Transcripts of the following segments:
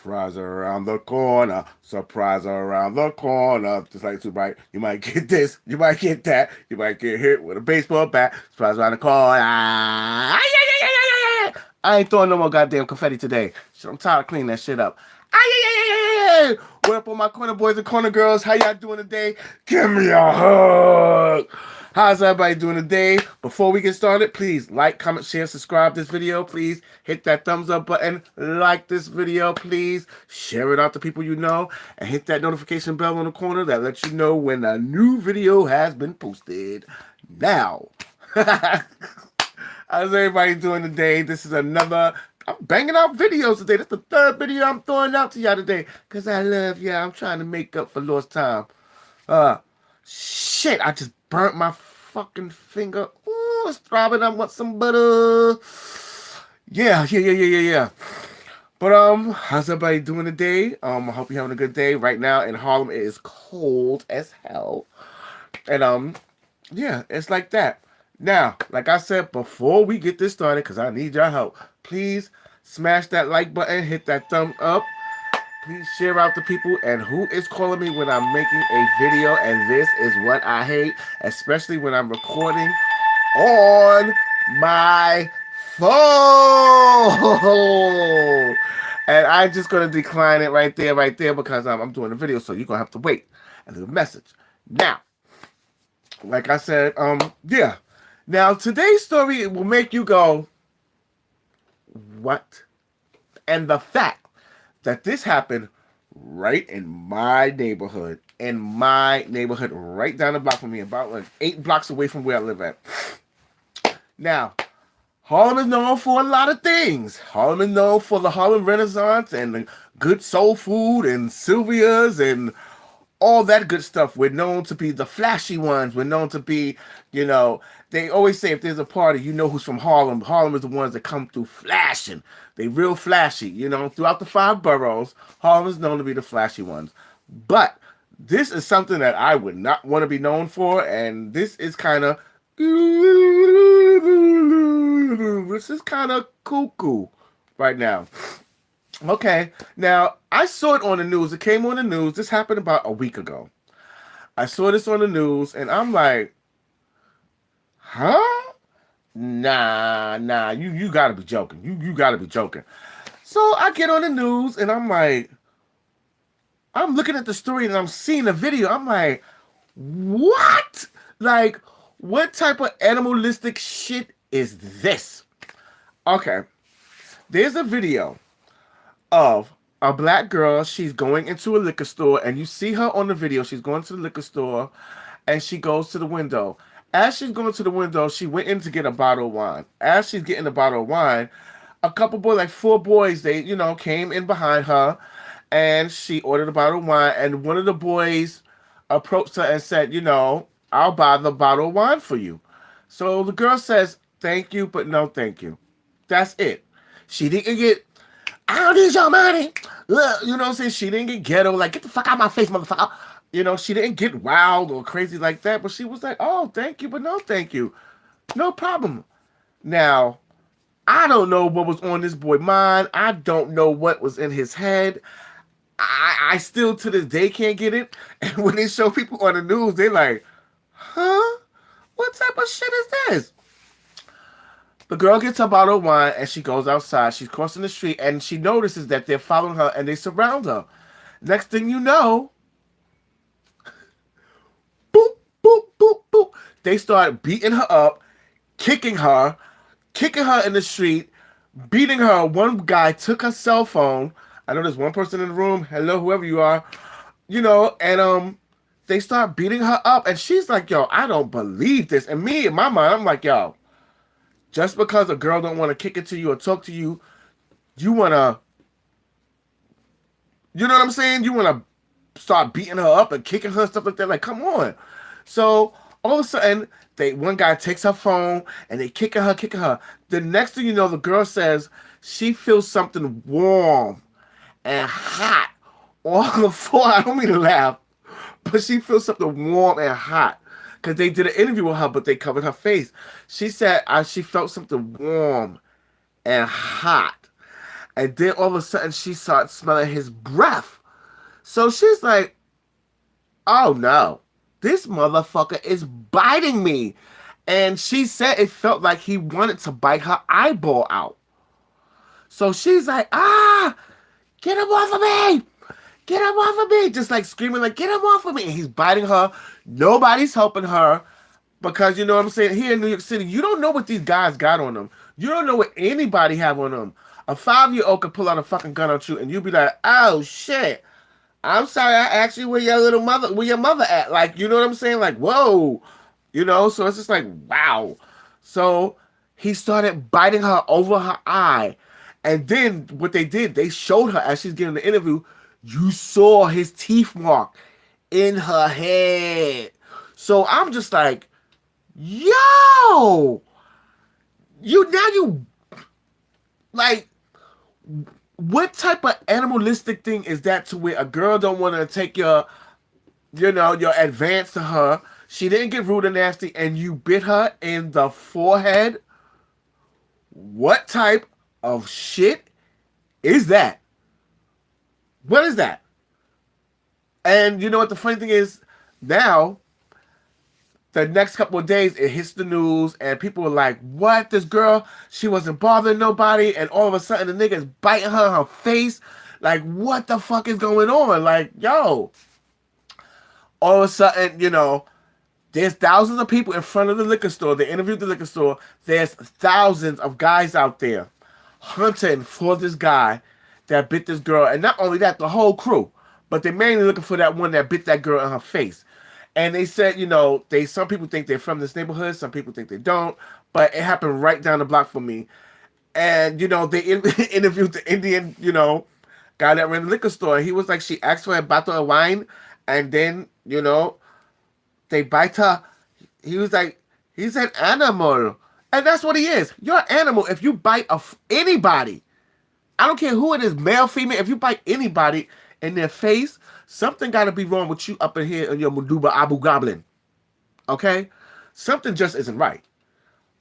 Surprise around the corner. Surprise around the corner. Just like too bright. You might get this. You might get that. You might get hit with a baseball bat. Surprise around the corner. Ah, yeah, yeah, yeah, yeah, yeah, yeah. I ain't throwing no more goddamn confetti today. Shit, I'm tired of cleaning that shit up. Ah, yeah, yeah, yeah, yeah, yeah. What up, all my corner boys and corner girls? How y'all doing today? Give me a hug. How's everybody doing today? Before we get started, please like, comment, share, subscribe this video. Please hit that thumbs up button. Like this video, please. Share it out to people you know. And hit that notification bell on the corner that lets you know when a new video has been posted. Now, how's everybody doing today? This is another... I'm banging out videos today. That's the third video I'm throwing out to y'all today. Because I love y'all. I'm trying to make up for lost time. Shit, I just burnt my fucking finger. Ooh, it's throbbing. I want some butter. Yeah. But, how's everybody doing today? I hope you're having a good day. Right now in Harlem, it is cold as hell. And, yeah, it's like that. Now, like I said, before we get this started, because I need your help, please smash that like button, hit that thumb up. Please share out to people. And who is calling me when I'm making a video? And this is what I hate, especially when I'm recording on my phone. And I'm just going to decline it right there, because I'm doing a video, so you're going to have to wait and leave a message. Now, like I said, yeah. Now, today's story will make you go, what? And the fact that this happened right in my neighborhood. Right down the block from me, about like 8 blocks away from where I live at. Now, Harlem is known for a lot of things. Harlem is known for the Harlem Renaissance and the good soul food and Sylvia's and all that good stuff. We're known to be the flashy ones. We're known to be, they always say if there's a party, you know who's from Harlem. Harlem is the ones that come through flashing. They real flashy, throughout the 5 boroughs. Harlem is known to be the flashy ones. But this is something that I would not want to be known for, and this is kind of cuckoo right now. Okay, now, I saw it on the news. It came on the news. This happened about a week ago. I saw this on the news, and I'm like, huh? Nah, you gotta be joking. You gotta be joking. So I get on the news, and I'm like, I'm looking at the story, and I'm seeing the video. I'm like, what? Like, what type of animalistic shit is this? Okay, there's a video of a black girl. She's going into a liquor store, and you see her on the video. She's going to the liquor store, and she goes to the window. As she's going to the window, she went in to get a bottle of wine. As she's getting a bottle of wine, a couple boys, like 4 boys, they, came in behind her, and she ordered a bottle of wine, and one of the boys approached her and said, I'll buy the bottle of wine for you. So the girl says, thank you, but no thank you. That's it. She didn't get, I don't need your money. Look, you know what I'm saying? She didn't get ghetto, like, get the fuck out of my face, motherfucker. She didn't get wild or crazy like that, but she was like, oh, thank you, but no thank you. No problem. Now, I don't know what was on this boy's mind. I don't know what was in his head. I still, to this day, can't get it. And when they show people on the news, they're like, huh? What type of shit is this? The girl gets a bottle of wine, and she goes outside. She's crossing the street, and she notices that they're following her, and they surround her. Next thing you know, boop, boop, boop, boop. They start beating her up, kicking her in the street, beating her. One guy took her cell phone. I know there's one person in the room. Hello, whoever you are. And they start beating her up, and she's like, yo, I don't believe this. And me, in my mind, I'm like, yo, just because a girl don't want to kick it to you or talk to you, you want to, you know what I'm saying? You want to start beating her up and kicking her and stuff like that. Like, come on. So all of a sudden, one guy takes her phone and they kicking her. The next thing you know, the girl says she feels something warm and hot on the floor. I don't mean to laugh, but she feels something warm and hot. Because they did an interview with her, but they covered her face. She said she felt something warm and hot. And then all of a sudden she starts smelling his breath. So she's like, oh no, this motherfucker is biting me. And she said it felt like he wanted to bite her eyeball out. So she's like, get him off of me. Get him off of me. Just like screaming like, get him off of me. And he's biting her. Nobody's helping her. Because you know what I'm saying? Here in New York City, you don't know what these guys got on them. You don't know what anybody have on them. A 5-year-old could pull out a fucking gun on you and you'd be like, oh shit. I'm sorry, I asked you where your mother at. Like, you know what I'm saying? Like, whoa. You know, so it's just like, wow. So he started biting her over her eye. And then what they did, they showed her as she's giving the interview, you saw his teeth mark in her head. So I'm just like, yo, you like, what type of animalistic thing is that to where a girl don't want to take your advance to her? She didn't get rude and nasty and you bit her in the forehead? What type of shit is that? What is that? And you know what the funny thing is? Now, the next couple of days, it hits the news, and people were like, what? This girl, she wasn't bothering nobody, and all of a sudden, the nigga's biting her in her face. Like, what the fuck is going on? Like, yo. All of a sudden, there's thousands of people in front of the liquor store. They interviewed the liquor store. There's thousands of guys out there hunting for this guy that bit this girl. And not only that, the whole crew. But they're mainly looking for that one that bit that girl in her face. And they said, some people think they're from this neighborhood. Some people think they don't. But it happened right down the block from me. And, they interviewed the Indian, guy that ran the liquor store. He was like, she asked for a bottle of wine. And then, they bite her. He was like, he's an animal. And that's what he is. You're an animal if you bite anybody. I don't care who it is, male, female. If you bite anybody in their face, something got to be wrong with you up in here in your Maduba Abu Goblin. Okay? Something just isn't right.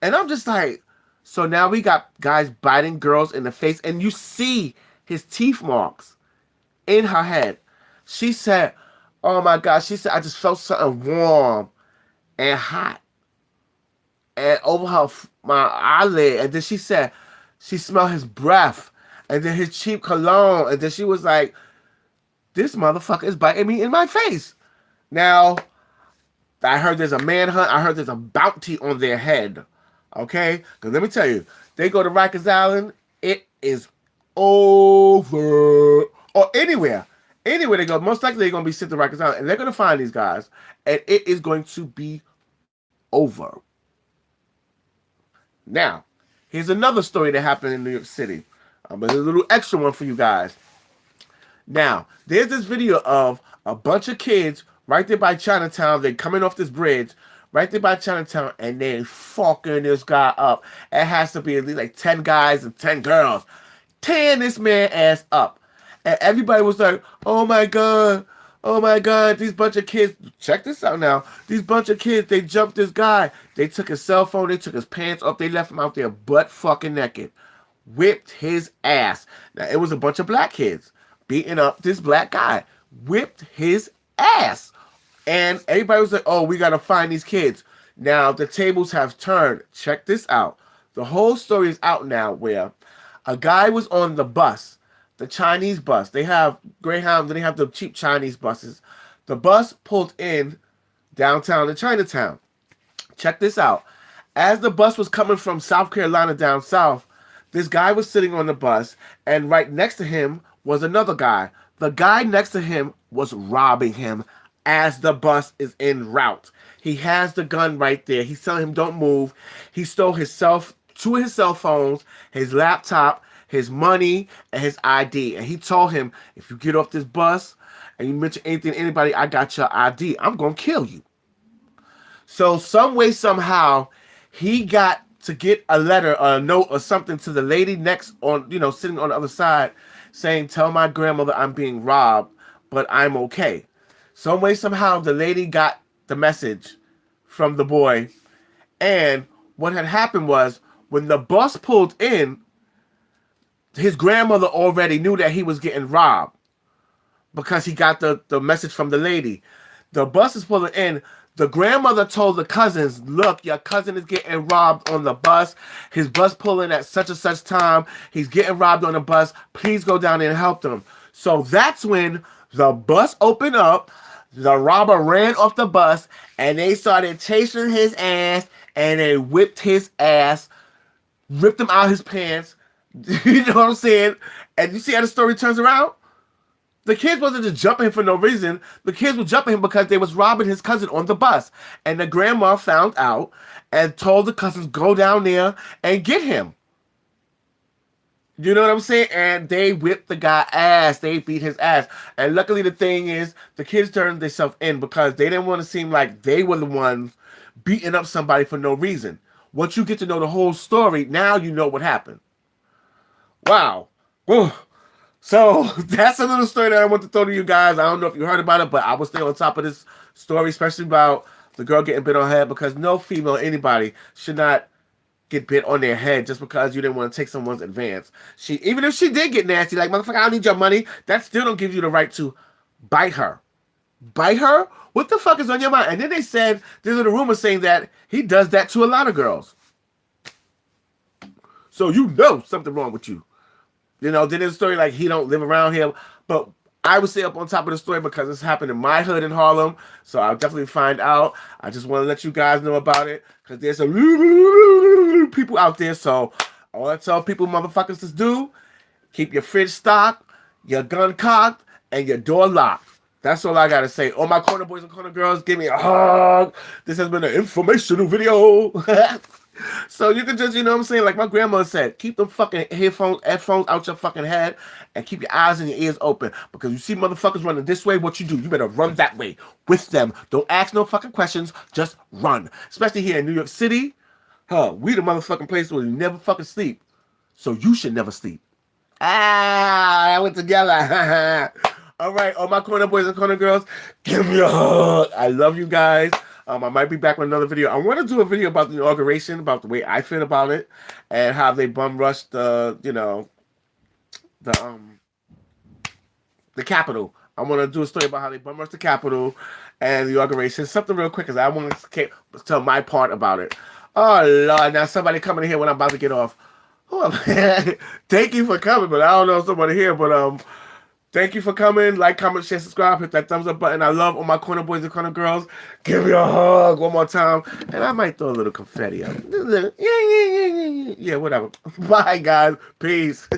And I'm just like, so now we got guys biting girls in the face, and you see his teeth marks in her head. She said, oh my God, she said, I just felt something warm and hot and over my eyelid. And then she said, she smelled his breath and then his cheap cologne. And then she was like, this motherfucker is biting me in my face. Now, I heard there's a manhunt. I heard there's a bounty on their head. Okay? Because let me tell you, they go to Rikers Island, it is over. Or anywhere. Anywhere they go, most likely they're going to be sent to Rikers Island. And they're going to find these guys. And it is going to be over. Now, here's another story that happened in New York City. But there's a little extra one for you guys. Now, there's this video of a bunch of kids right there by Chinatown. They're coming off this bridge right there by Chinatown, and they're fucking this guy up. It has to be at least like 10 guys and 10 girls tearing this man ass up. And everybody was like, oh my God, these bunch of kids, check this out now. These bunch of kids, they jumped this guy. They took his cell phone, they took his pants off, they left him out there butt fucking naked. Whipped his ass. Now, it was a bunch of black kids beating up this black guy. Whipped his ass. And everybody was like, oh, we got to find these kids. Now, the tables have turned. Check this out. The whole story is out now where a guy was on the bus, the Chinese bus. They have Greyhound, then they have the cheap Chinese buses. The bus pulled in downtown to Chinatown. Check this out. As the bus was coming from South Carolina down south, this guy was sitting on the bus, and right next to him was another guy. The guy next to him was robbing him as the bus is en route. He has the gun right there. He's telling him, don't move. He stole two of his cell phones, his laptop, his money, and his ID. And he told him, if you get off this bus and you mention anything to anybody, I got your ID. I'm going to kill you. So some way, somehow, he got to get a letter or a note or something to the lady next on, sitting on the other side saying, tell my grandmother I'm being robbed, but I'm okay. Some way, somehow, the lady got the message from the boy. And what had happened was when the bus pulled in, his grandmother already knew that he was getting robbed because he got the message from the lady. The bus is pulling in. The grandmother told the cousins, look, your cousin is getting robbed on the bus. His bus pulling at such and such time. He's getting robbed on the bus. Please go down there and help them. So that's when the bus opened up. The robber ran off the bus and they started chasing his ass and they whipped his ass, ripped him out his pants. You know what I'm saying? And you see how the story turns around? The kids wasn't just jumping him for no reason. The kids were jumping him because they was robbing his cousin on the bus. And the grandma found out and told the cousins, go down there and get him. You know what I'm saying? And they whipped the guy ass. They beat his ass. And luckily the thing is, the kids turned themselves in because they didn't want to seem like they were the ones beating up somebody for no reason. Once you get to know the whole story, now you know what happened. Wow. Whew. So that's a little story that I want to throw to you guys. I don't know if you heard about it, but I will stay on top of this story, especially about the girl getting bit on her head, because no female, anybody, should not get bit on their head just because you didn't want to take someone's advance. Even if she did get nasty, like, motherfucker, I don't need your money, that still don't give you the right to bite her. Bite her? What the fuck is on your mind? And then they said, there's a rumor saying that he does that to a lot of girls. So you know something wrong with you. You know, then there's a story like he don't live around here. But I would stay up on top of the story because it's happened in my hood in Harlem. So I'll definitely find out. I just want to let you guys know about it because there's some people out there. So all I tell people, motherfuckers, to do, keep your fridge stocked, your gun cocked, and your door locked. That's all I got to say. All my corner boys and corner girls, give me a hug. This has been an informational video. So you can just, you know what I'm saying? Like my grandmother said, keep them fucking headphones out your fucking head and keep your eyes and your ears open. Because you see motherfuckers running this way, what you do? You better run that way with them. Don't ask no fucking questions. Just run. Especially here in New York City. We the motherfucking place where you never fucking sleep. So you should never sleep. I went together. All right, all my corner boys and corner girls, give me a hug. I love you guys. I might be back with another video. I want to do a video about the inauguration, about the way I feel about it, and how they bum rushed the, you know, the Capitol. I want to do a story about how they bum rushed the Capitol and the inauguration. Something real quick, because I want to tell my part about it. Oh Lord, now somebody coming in here when I'm about to get off. Oh, thank you for coming, but I don't know if somebody here, but thank you for coming. Like, comment, share, subscribe. Hit that thumbs up button. I love all my corner boys and corner girls. Give me a hug one more time. And I might throw a little confetti up. Yeah, whatever. Bye, guys. Peace.